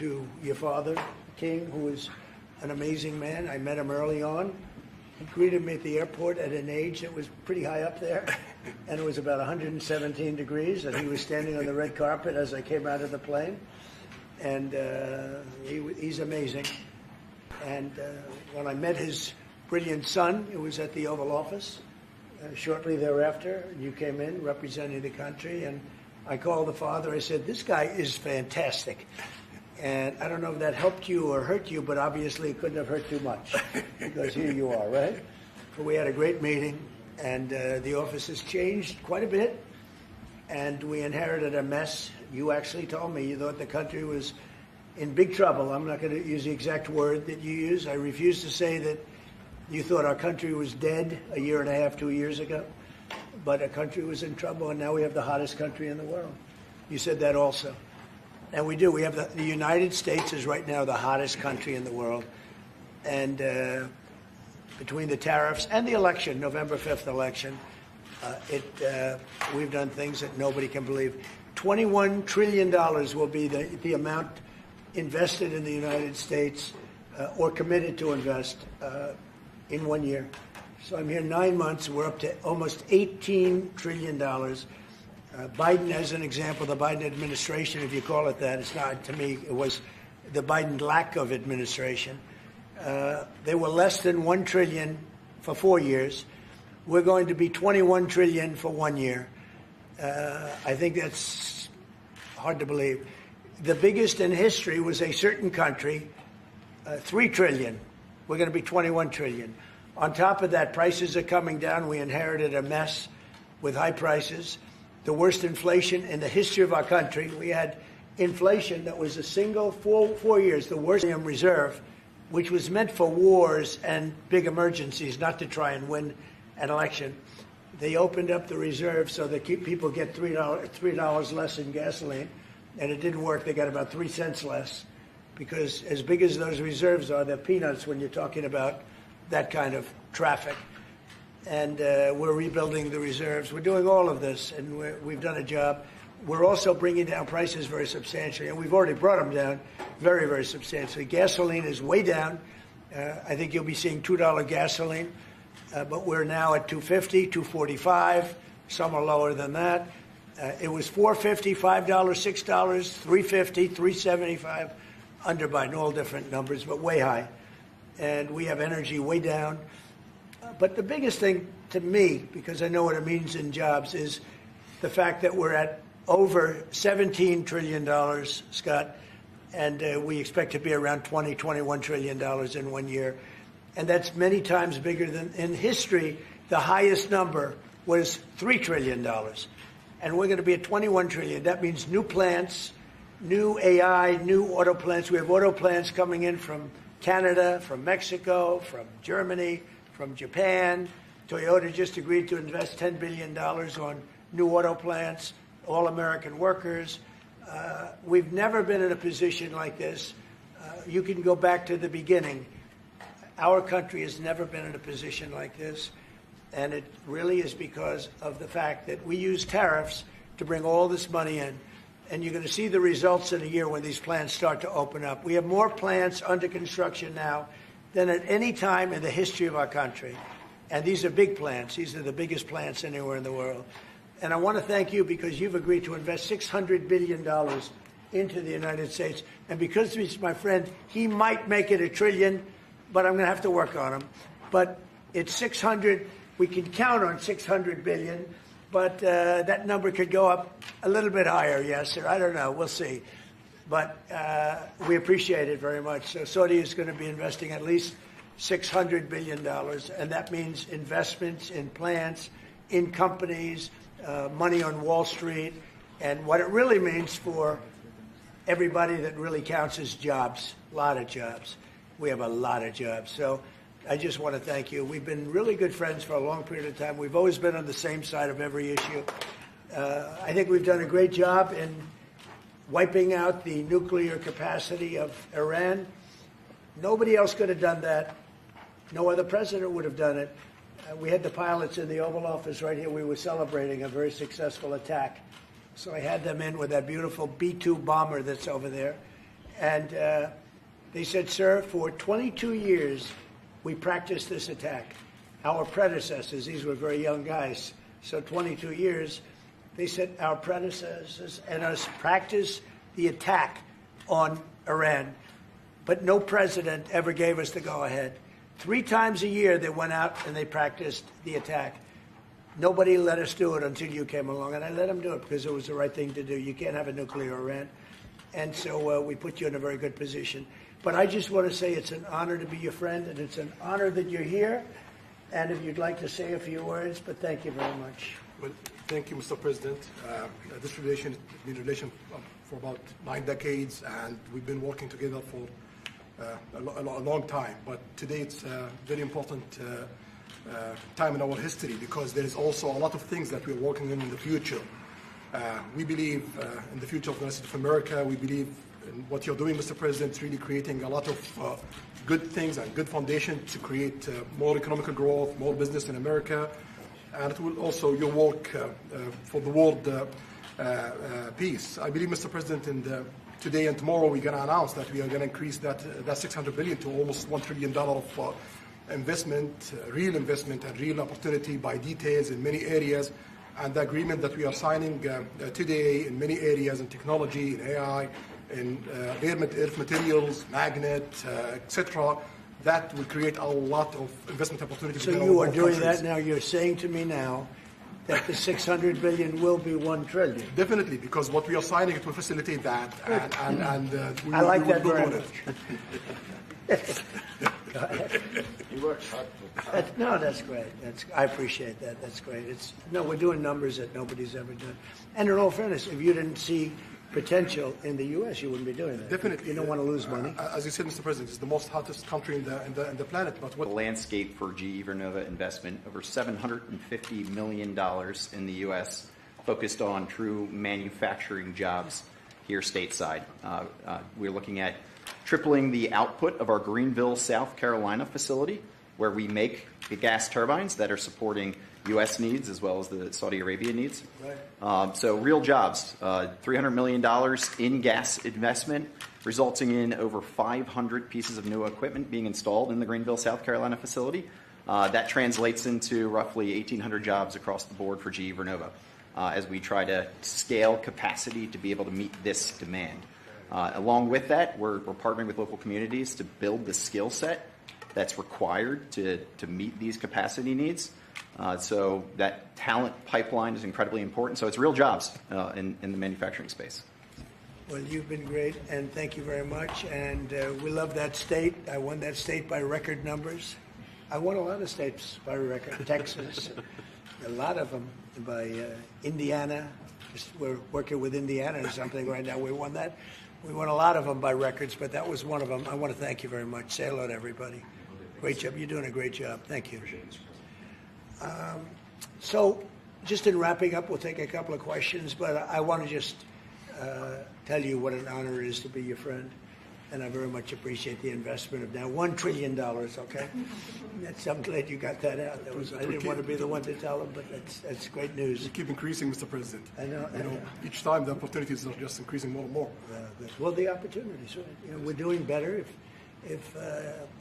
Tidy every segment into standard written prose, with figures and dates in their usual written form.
to your father, King, who is an amazing man. I met him early on. He greeted me at the airport at an age that was pretty high up there, and it was about 117 degrees, and he was standing on the red carpet as I came out of the plane. And he's amazing. And when I met his brilliant son, it was at the Oval Office. Shortly thereafter, you came in representing the country, and I called the father. I said, "This guy is fantastic." And I don't know if that helped you or hurt you, but obviously it couldn't have hurt too much because here you are, right? But we had a great meeting, and the office has changed quite a bit, and we inherited a mess. You actually told me you thought the country was in big trouble. I'm not going to use the exact word that you use. I refuse to say that you thought our country was dead a year and a half, 2 years ago, but our country was in trouble, and now we have the hottest country in the world. You said that also. And we do. We have the United States is right now the hottest country in the world. And between the tariffs and the election, November 5th election, we've done things that nobody can believe. $21 trillion will be the amount invested in the United States or committed to invest in 1 year. So I'm here 9 months. We're up to almost $18 trillion. Biden, as an example, the Biden administration, if you call it that, it's not to me, it was the Biden lack of administration. They were less than $1 trillion for 4 years. We're going to be $21 trillion for 1 year. I think that's hard to believe. The biggest in history was a certain country, $3 trillion. We're going to be $21 trillion. On top of that, prices are coming down. We inherited a mess with high prices. The worst inflation in the history of our country. We had inflation that was a single 4 years, the worst reserve, which was meant for wars and big emergencies, not to try and win an election. They opened up the reserve so that people get $3 less in gasoline, and it didn't work. They got about 3 cents less, because as big as those reserves are, they're peanuts when you're talking about that kind of traffic. And we're rebuilding the reserves. We're doing all of this, and we've done a job. We're also bringing down prices very substantially, and we've already brought them down very, very substantially. Gasoline is way down. I think you'll be seeing $2 gasoline, but we're now at $2.50, $2.45. Some are lower than that. It was $4.50, $5, $6, $3.50, $3.75, under Biden, all different numbers, but way high. And we have energy way down. But the biggest thing to me, because I know what it means in jobs, is the fact that we're at over $17 trillion, Scott, and we expect to be around $21 trillion in 1 year. And that's many times bigger than in history. The highest number was $3 trillion. And we're going to be at $21 trillion. That means new plants, new AI, new auto plants. We have auto plants coming in from Canada, from Mexico, from Germany, from Japan. Toyota just agreed to invest $10 billion on new auto plants, all American workers. We've never been in a position like this. You can go back to the beginning. Our country has never been in a position like this. And it really is because of the fact that we use tariffs to bring all this money in. And you're going to see the results in a year when these plants start to open up. We have more plants under construction now than at any time in the history of our country. And these are big plants. These are the biggest plants anywhere in the world. And I want to thank you because you've agreed to invest $600 billion into the United States. And because he's my friend, he might make it $1 trillion, but I'm going to have to work on him. But it's 600. We can count on 600 billion, but that number could go up a little bit higher, yes, or I don't know. We'll see. But we appreciate it very much. So Saudi is going to be investing at least $600 billion, and that means investments in plants, in companies, money on Wall Street, and what it really means for everybody that really counts is jobs, a lot of jobs. We have a lot of jobs. So I just want to thank you. We've been really good friends for a long period of time. We've always been on the same side of every issue. I think we've done a great job in wiping out the nuclear capacity of Iran. Nobody else could have done that. No other president would have done it. We had the pilots in the Oval Office right here. We were celebrating a very successful attack. So I had them in with that beautiful B-2 bomber that's over there. And they said, sir, for 22 years, we practiced this attack. Our predecessors, these were very young guys, so 22 years, they said our predecessors and us practiced the attack on Iran, but no president ever gave us the go-ahead. 3 times a year they went out and they practiced the attack. Nobody let us do it until you came along, and I let them do it because it was the right thing to do. You can't have a nuclear Iran. And so we put you in a very good position. But I just want to say it's an honor to be your friend, and it's an honor that you're here. And if you'd like to say a few words, but thank you very much. Well, thank you, Mr. President. This relation has been a relation for about 9 decades, and we've been working together for a long time. But today it's a very important time in our history because there is also a lot of things that we're working on in the future. We believe in the future of the United States of America. We believe in what you're doing, Mr. President, really creating a lot of good things and good foundation to create more economic growth, more business in America. And it will also your work for the world peace. I believe, Mr. President, today and tomorrow we're going to announce that we are going to increase that $600 billion to almost $1 trillion of investment, real investment and real opportunity by details in many areas. And the agreement that we are signing today in many areas in technology, in AI, in earth materials, magnet, etc., that will create a lot of investment opportunities. So you are doing that now. You're saying to me now that the $600 billion will be $1 trillion. Definitely, because what we are signing, it will facilitate that. And I like that very much. Go ahead. You worked hard. No, that's great. I appreciate that. That's great. We're doing numbers that nobody's ever done. And in all fairness, if you didn't see potential in the U.S., you wouldn't be doing that. Definitely. You don't want to lose money. As you said, Mr. President, it's the most hottest country in the planet. But what the landscape for GE Vernova investment, over $750 million in the U.S., focused on true manufacturing jobs here stateside. We're looking at tripling the output of our Greenville, South Carolina facility, where we make the gas turbines that are supporting U.S. needs as well as the Saudi Arabia needs. Right. So real jobs, $300 million in gas investment, resulting in over 500 pieces of new equipment being installed in the Greenville, South Carolina facility. That translates into roughly 1,800 jobs across the board for GE Vernova as we try to scale capacity to be able to meet this demand. Along with that, we're partnering with local communities to build the skill set that's required to meet these capacity needs. So that talent pipeline is incredibly important. So it's real jobs in the manufacturing space. Well, you've been great, and thank you very much. And we love that state. I won that state by record numbers. I won a lot of states by record. Texas, a lot of them by Indiana. We're working with Indiana or something right now. We won that. We won a lot of them by records, but that was one of them. I want to thank you very much. Say hello to everybody. Great job. You're doing a great job. Thank you. So just in wrapping up, we'll take a couple of questions, but I want to just tell you what an honor it is to be your friend. And I very much appreciate the investment of now $1 trillion, okay? I'm glad you got that out. I didn't want to be the one to tell them, but that's great news. You keep increasing, Mr. President. I know. Each time the opportunities are just increasing more and more. Well, the opportunities, right? We're doing better.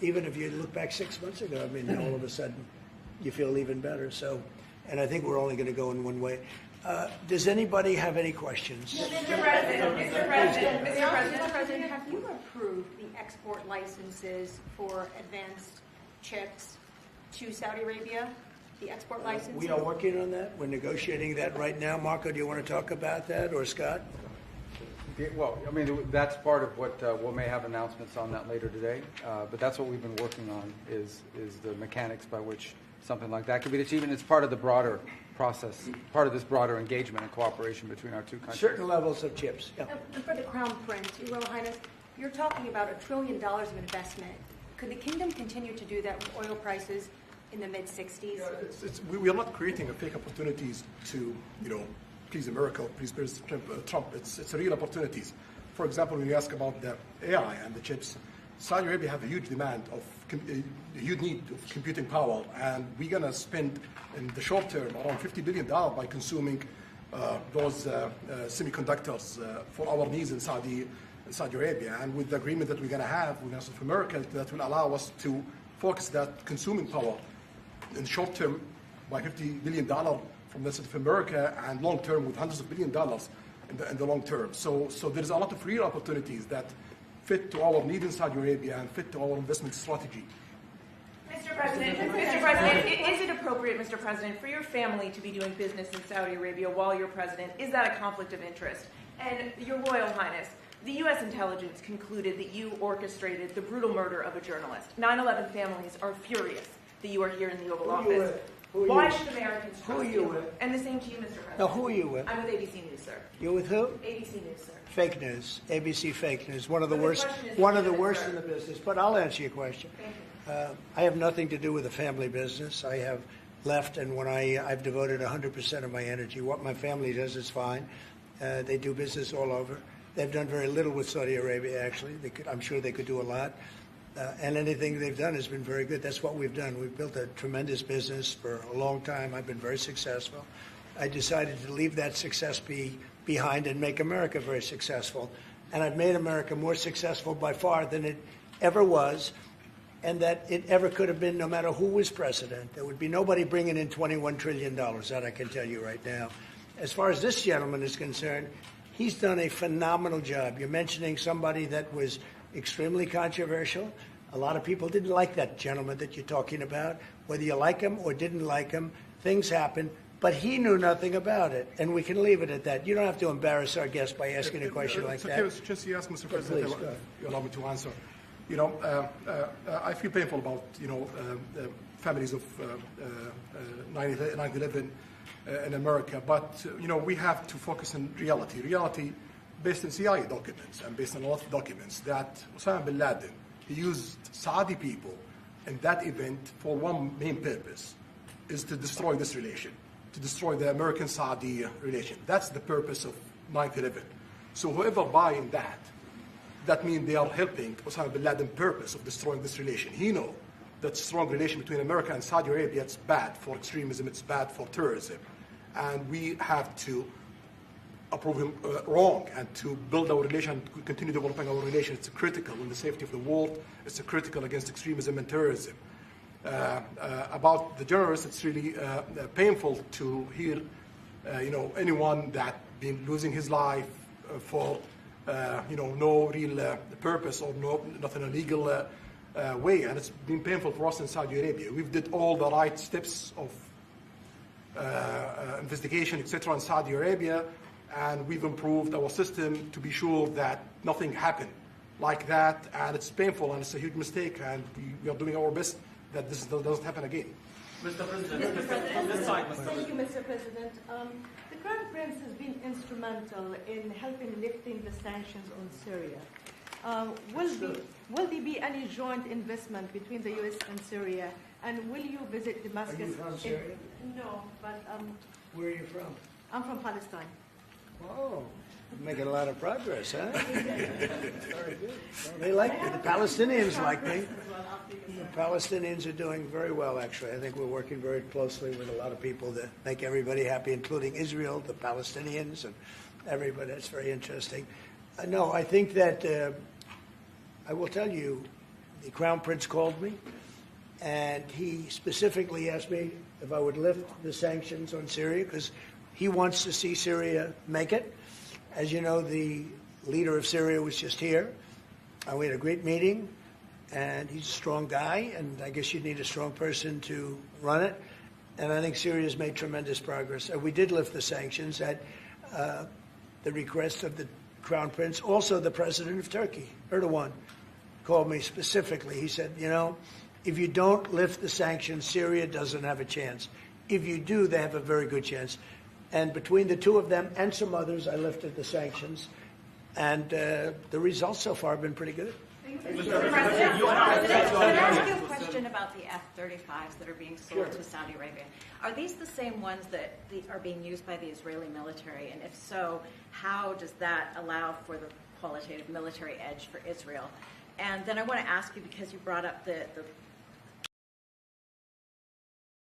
Even if you look back 6 months ago, I mean, all of a sudden you feel even better. So, and I think we're only going to go in one way. Does anybody have any questions? Mr. President, have you approved the export licenses for advanced chips to Saudi Arabia? The export licenses? We are working on that. We're negotiating that right now. Marco, do you want to talk about that, or Scott? Well, I mean, that's part of what we may have announcements on that later today. But that's what we've been working on is the mechanics by which something like that could be achieved. And it's part of the broader process, part of this broader engagement and cooperation between our two countries. Certain levels of chips. Yeah. And for the Crown Prince, Your Royal Highness, you're talking about $1 trillion of investment. Could the kingdom continue to do that with oil prices in the mid-60s? We are not creating fake opportunities to, please America, please President Trump. It's real opportunities. For example, when you ask about the AI and the chips, Saudi Arabia have a huge demand of a huge need of computing power, and we're going to spend in the short term around $50 billion by consuming those semiconductors for our needs in Saudi Saudi Arabia. And with the agreement that we're going to have with South America, that will allow us to focus that consuming power in the short term by $50 billion from the South America, and long term with hundreds of billions of dollars in the long term. So there's a lot of real opportunities that fit to our need in Saudi Arabia and fit to our investment strategy. Mr. President, is it appropriate, Mr. President, for your family to be doing business in Saudi Arabia while you're president? Is that a conflict of interest? And Your Royal Highness, the U.S. intelligence concluded that you orchestrated the brutal murder of a journalist. 9/11 families are furious that you are here in the Oval Office. Why should Americans trust you? And the same to you, Mr. President. Now, who are you with? I'm with ABC News, sir. You're with who? ABC News, sir. Fake news, ABC fake news, one of the But the worst, question is one of the legitimate, worst sir. in the business. But I'll answer your question. Thank you. I have nothing to do with the family business. I have left, and when I've devoted 100% of my energy. What my family does is fine. They do business all over. They've done very little with Saudi Arabia, actually. I'm sure they could do a lot. And anything they've done has been very good. That's what we've done. We've built a tremendous business for a long time. I've been very successful. I decided to leave that success behind and make America very successful. And I've made America more successful by far than it ever was, and that it ever could have been, no matter who was president. There would be nobody bringing in $21 trillion, that I can tell you right now. As far as this gentleman is concerned, he's done a phenomenal job. You're mentioning somebody that was extremely controversial. A lot of people didn't like that gentleman that you're talking about. Whether you like him or didn't like him, things happen. But he knew nothing about it, and we can leave it at that. You don't have to embarrass our guest by asking a question like that. Just you ask, Mr. President, please, go ahead. you allow me to answer. I feel painful about families of 9/11 in America, but we have to focus on reality. Reality based on CIA documents and based on a lot of documents that Osama bin Laden, he used Saudi people in that event for one main purpose, is to destroy this relation, to destroy the American-Saudi relation. That's the purpose of 9/11. So whoever buying that means they are helping Osama bin Laden's purpose of destroying this relation. He knows that strong relation between America and Saudi Arabia, it's bad for extremism, it's bad for terrorism. And we have to approve him wrong and to build our relation, continue developing our relation. It's critical in the safety of the world. It's critical against extremism and terrorism. About the journalists, it's really painful to hear, anyone that been losing his life for, no real purpose or nothing illegal way. And it's been painful for us in Saudi Arabia. We've did all the right steps of investigation, etc. in Saudi Arabia, and we've improved our system to be sure that nothing happened like that. And it's painful and it's a huge mistake, and we are doing our best that this doesn't happen again. Mr. President, thank you, Mr. President. The Crown Prince has been instrumental in helping lifting the sanctions on Syria. Will there be any joint investment between the U.S. and Syria? And will you visit Damascus? Are you from Syria? No, but Where are you from? I'm from Palestine. Oh, you're making a lot of progress, huh? Very good. They like me. The Palestinians like me. The Palestinians are doing very well, actually. I think we're working very closely with a lot of people that make everybody happy, including Israel, the Palestinians, and everybody. It's very interesting. No, I think that I will tell you, the Crown Prince called me, and he specifically asked me if I would lift the sanctions on Syria, because he wants to see Syria make it. As you know, the leader of Syria was just here. We had a great meeting, and he's a strong guy, and I guess you'd need a strong person to run it. And I think Syria's made tremendous progress. We did lift the sanctions at the request of the Crown Prince. Also, the president of Turkey, Erdogan, called me specifically. He said, if you don't lift the sanctions, Syria doesn't have a chance. If you do, they have a very good chance. And between the two of them and some others, I lifted the sanctions. And the results so far have been pretty good. Mr. President, can I ask you a question about the F-35s that are being sold to Saudi Arabia? Are these the same ones that are being used by the Israeli military? And if so, how does that allow for the qualitative military edge for Israel? And then I want to ask you, because you brought up the